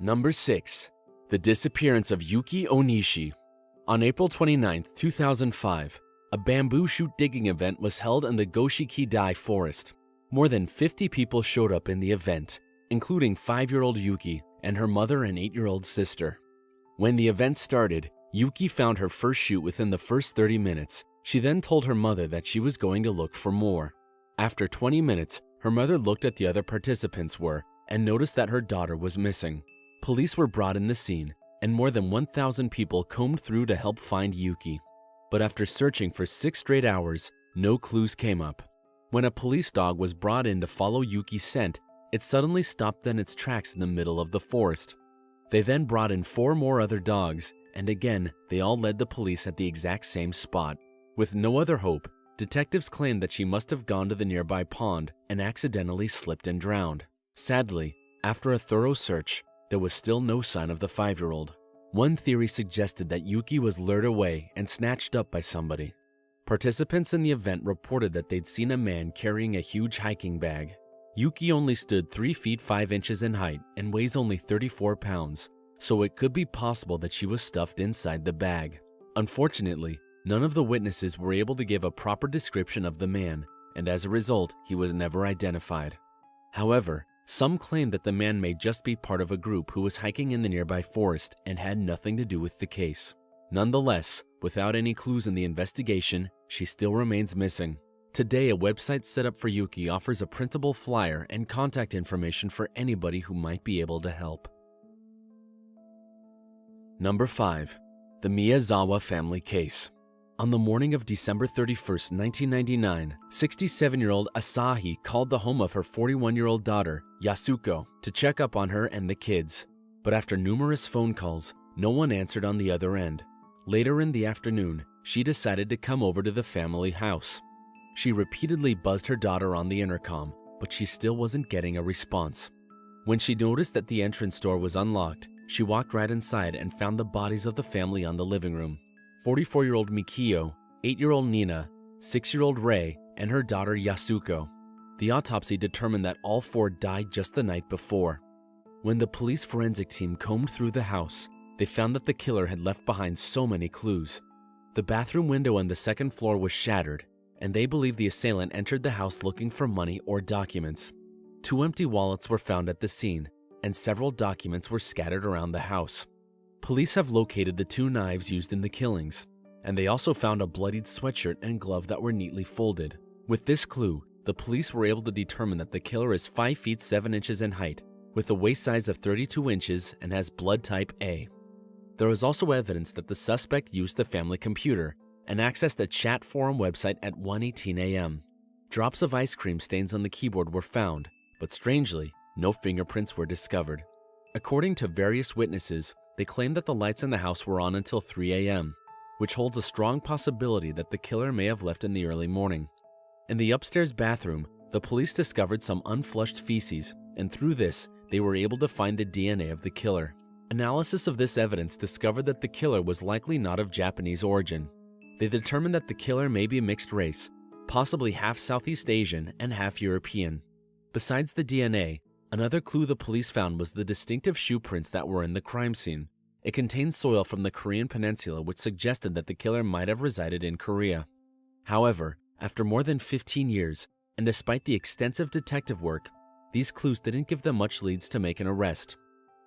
Number 6. The disappearance of Yuki Onishi. On April 29, 2005, a bamboo shoot digging event was held in the Goshiki-dai forest. More than 50 people showed up in the event, including 5-year-old Yuki and her mother and 8-year-old sister. When the event started, Yuki found her first shoot within the first 30 minutes. She then told her mother that she was going to look for more. After 20 minutes, her mother looked at the other participants and noticed that her daughter was missing. Police were brought in the scene, and more than 1,000 people combed through to help find Yuki. But after searching for 6 straight hours, no clues came up. When a police dog was brought in to follow Yuki's scent, it suddenly stopped in its tracks in the middle of the forest. They then brought in 4 more other dogs, and again, they all led the police at the exact same spot. With no other hope, detectives claimed that she must have gone to the nearby pond and accidentally slipped and drowned. Sadly, after a thorough search, there was still no sign of the 5-year-old. One theory suggested that Yuki was lured away and snatched up by somebody. Participants in the event reported that they'd seen a man carrying a huge hiking bag. Yuki only stood 3 feet 5 inches in height and weighs only 34 pounds, so it could be possible that she was stuffed inside the bag. Unfortunately, none of the witnesses were able to give a proper description of the man, and as a result, he was never identified. However, some claim that the man may just be part of a group who was hiking in the nearby forest and had nothing to do with the case. Nonetheless, without any clues in the investigation, she still remains missing. Today, a website set up for Yuki offers a printable flyer and contact information for anybody who might be able to help. Number 5. The Miyazawa family case. On the morning of December 31, 1999, 67-year-old Asahi called the home of her 41-year-old daughter, Yasuko, to check up on her and the kids. But after numerous phone calls, no one answered on the other end. Later in the afternoon, she decided to come over to the family house. She repeatedly buzzed her daughter on the intercom, but she still wasn't getting a response. When she noticed that the entrance door was unlocked, she walked right inside and found the bodies of the family on the living room. 44-year-old Mikio, 8-year-old Nina, 6-year-old Rei, and her daughter Yasuko. The autopsy determined that all 4 died just the night before. When the police forensic team combed through the house, they found that the killer had left behind so many clues. The bathroom window on the 2nd floor was shattered, and they believe the assailant entered the house looking for money or documents. 2 empty wallets were found at the scene, and several documents were scattered around the house. Police have located the 2 knives used in the killings, and they also found a bloodied sweatshirt and glove that were neatly folded. With this clue, the police were able to determine that the killer is 5 feet 7 inches in height, with a waist size of 32 inches and has blood type A. There was also evidence that the suspect used the family computer and accessed a chat forum website at 1:18 a.m. Drops of ice cream stains on the keyboard were found, but strangely, no fingerprints were discovered. According to various witnesses, they claimed that the lights in the house were on until 3 a.m., which holds a strong possibility that the killer may have left in the early morning. In the upstairs bathroom, the police discovered some unflushed feces, and through this, they were able to find the DNA of the killer. Analysis of this evidence discovered that the killer was likely not of Japanese origin. They determined that the killer may be a mixed race, possibly half Southeast Asian and half European. Besides the DNA, another clue the police found was the distinctive shoe prints that were in the crime scene. It contained soil from the Korean peninsula, which suggested that the killer might have resided in Korea. However, after more than 15 years, and despite the extensive detective work, these clues didn't give them much leads to make an arrest.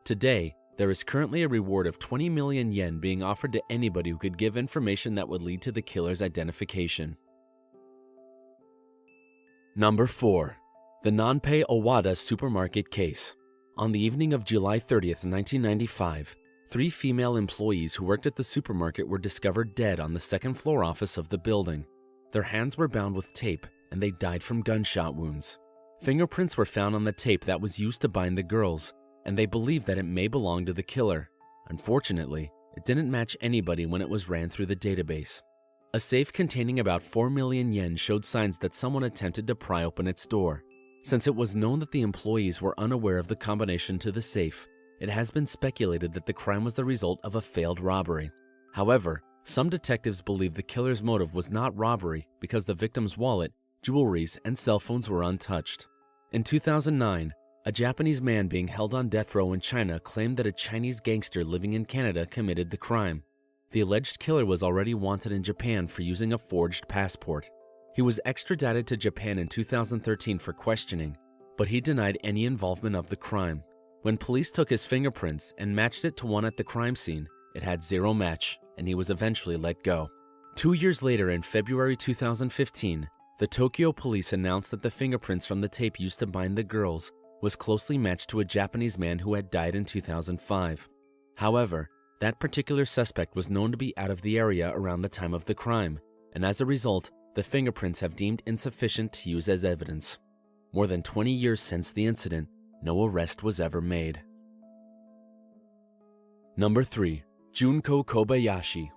Today, there is currently a reward of 20 million yen being offered to anybody who could give information that would lead to the killer's identification. Number 4. The Nanpei Owada supermarket case. On the evening of July 30th, 1995, 3 female employees who worked at the supermarket were discovered dead on the 2nd floor office of the building. Their hands were bound with tape, and they died from gunshot wounds. Fingerprints were found on the tape that was used to bind the girls, and they believed that it may belong to the killer. Unfortunately, it didn't match anybody when it was ran through the database. A safe containing about 4 million yen showed signs that someone attempted to pry open its door. Since it was known that the employees were unaware of the combination to the safe, it has been speculated that the crime was the result of a failed robbery. However, some detectives believe the killer's motive was not robbery because the victim's wallet, jewelries, and cell phones were untouched. In 2009, A Japanese man being held on death row in China claimed that a Chinese gangster living in Canada committed the crime. The alleged killer was already wanted in Japan for using a forged passport. He was extradited to Japan in 2013 for questioning, but he denied any involvement of the crime. When police took his fingerprints and matched it to one at the crime scene, it had zero match, and he was eventually let go. 2 years later, in February 2015, the Tokyo police announced that the fingerprints from the tape used to bind the girls was closely matched to a Japanese man who had died in 2005. However, that particular suspect was known to be out of the area around the time of the crime, and as a result, the fingerprints have deemed insufficient to use as evidence. More than 20 years since the incident, no arrest was ever made. Number 3. Junko Kobayashi.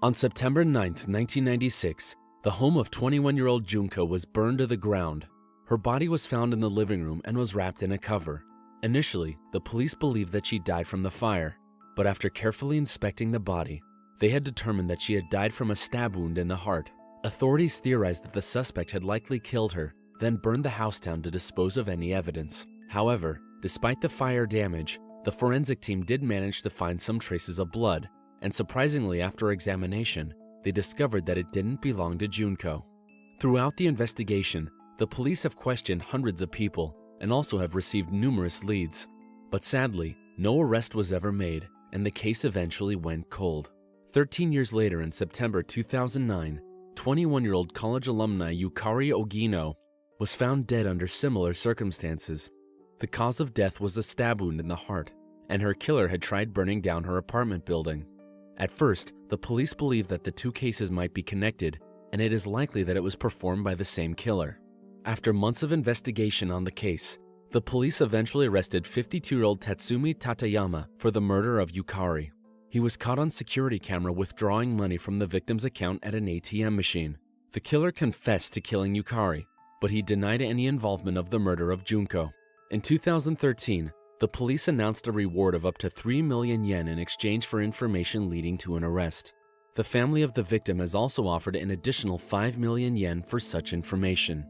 On September 9, 1996, the home of 21-year-old Junko was burned to the ground. Her body was found in the living room and was wrapped in a cover. Initially, the police believed that she died from the fire, but after carefully inspecting the body, they had determined that she had died from a stab wound in the heart. Authorities theorized that the suspect had likely killed her, then burned the house down to dispose of any evidence. However, despite the fire damage, the forensic team did manage to find some traces of blood, and surprisingly, after examination, they discovered that it didn't belong to Junko. Throughout the investigation, the police have questioned hundreds of people and also have received numerous leads. But sadly, no arrest was ever made, and the case eventually went cold. 13 years later, in September 2009, 21-year-old college alumni Yukari Ogino was found dead under similar circumstances. The cause of death was a stab wound in the heart, and her killer had tried burning down her apartment building. At first, the police believed that the two cases might be connected, and it is likely that it was performed by the same killer. After months of investigation on the case, the police eventually arrested 52-year-old Tatsumi Tateyama for the murder of Yukari. He was caught on security camera withdrawing money from the victim's account at an ATM machine. The killer confessed to killing Yukari, but he denied any involvement of the murder of Junko. In 2013, the police announced a reward of up to 3 million yen in exchange for information leading to an arrest. The family of the victim has also offered an additional 5 million yen for such information.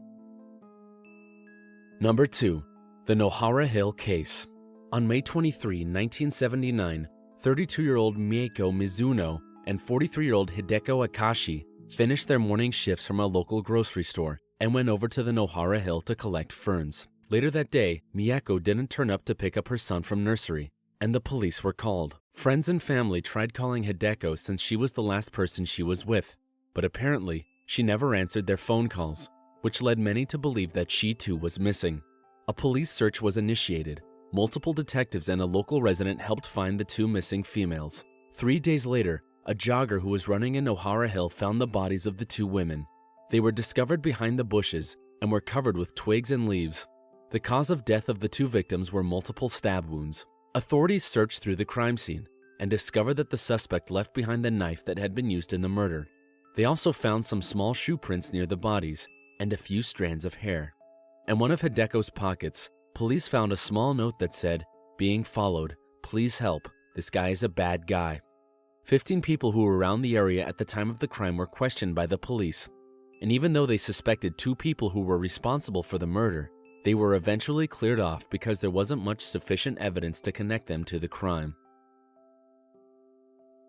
Number 2. The Nohara Hill Case. On May 23, 1979, 32-year-old Mieko Mizuno and 43-year-old Hideko Akashi finished their morning shifts from a local grocery store and went over to the Nohara Hill to collect ferns. Later that day, Mieko didn't turn up to pick up her son from nursery, and the police were called. Friends and family tried calling Hideko since she was the last person she was with, but apparently, she never answered their phone calls, which led many to believe that she too was missing. A police search was initiated. Multiple detectives and a local resident helped find the two missing females. 3 days later, a jogger who was running in Nohara Hill found the bodies of the two women. They were discovered behind the bushes and were covered with twigs and leaves. The cause of death of the two victims were multiple stab wounds. Authorities searched through the crime scene and discovered that the suspect left behind the knife that had been used in the murder. They also found some small shoe prints near the bodies and a few strands of hair. In one of Hideko's pockets, police found a small note that said, "Being followed. Please help. This guy is a bad guy." 15 people who were around the area at the time of the crime were questioned by the police. And even though they suspected 2 people who were responsible for the murder, they were eventually cleared off because there wasn't much sufficient evidence to connect them to the crime.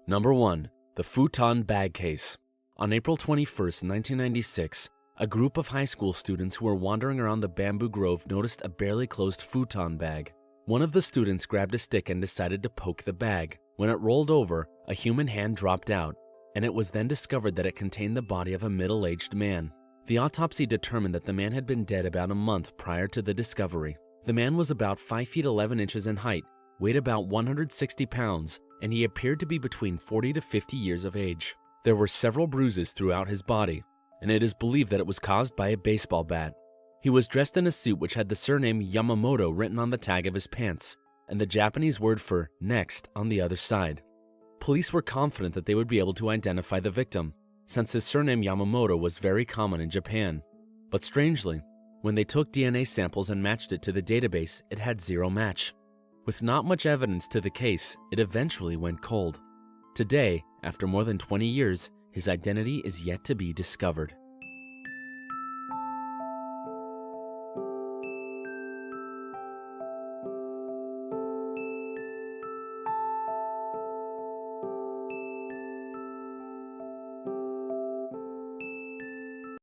Number 1. The Futon Bag Case. On April 21, 1996, a group of high school students who were wandering around the bamboo grove noticed a barely closed futon bag. One of the students grabbed a stick and decided to poke the bag. When it rolled over, a human hand dropped out, and it was then discovered that it contained the body of a middle-aged man. The autopsy determined that the man had been dead about a month prior to the discovery. The man was about 5 feet 11 inches in height, weighed about 160 pounds, and he appeared to be between 40 to 50 years of age. There were several bruises throughout his body, and it is believed that it was caused by a baseball bat. He was dressed in a suit which had the surname Yamamoto written on the tag of his pants, and the Japanese word for next on the other side. Police were confident that they would be able to identify the victim, since his surname Yamamoto was very common in Japan. But strangely, when they took DNA samples and matched it to the database, it had zero match. With not much evidence to the case, it eventually went cold. Today, after more than 20 years, his identity is yet to be discovered.